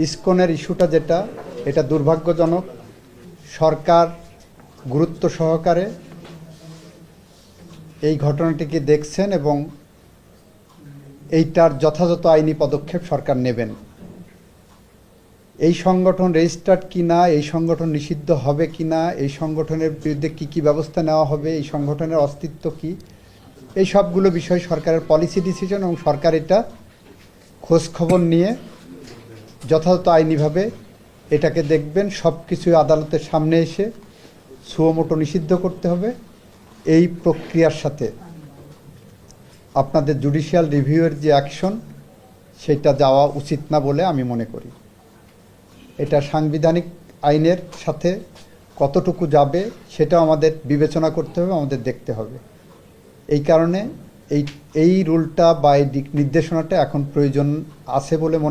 ইসকনের ইস্যুটা যেটা, এটা দুর্ভাগ্যজনক। সরকার গুরুত্ব সহকারে এই ঘটনাটিকে দেখছেন এবং এইটার যথাযথ আইনি পদক্ষেপ সরকার নেবেন। এই সংগঠন রেজিস্টার্ড কিনা, এই সংগঠন নিষিদ্ধ হবে কিনা, এই সংগঠনের বিরুদ্ধে কী ব্যবস্থা নেওয়া হবে, এই সংগঠনের অস্তিত্ব কী, এই সবগুলো বিষয় সরকারের পলিসি ডিসিশন এবং সরকার এটা খোঁজখবর নিয়ে যথাযথ আইনিভাবে এটাকে দেখবেন। সব কিছুই আদালতের সামনে এসে সুমোটো নিষিদ্ধ করতে হবে। এই প্রক্রিয়ার সাথে আপনাদের জুডিশিয়াল রিভিউয়ের যে অ্যাকশন, সেটা যাওয়া উচিত না বলে আমি মনে করি। এটা সাংবিধানিক আইনের সাথে কতটুকু যাবে সেটাও আমাদের বিবেচনা করতে হবে, আমাদের দেখতে হবে। এই কারণে এই রুলটা বা এই নির্দেশনাটা এখন প্রয়োজন আছে বলে মনে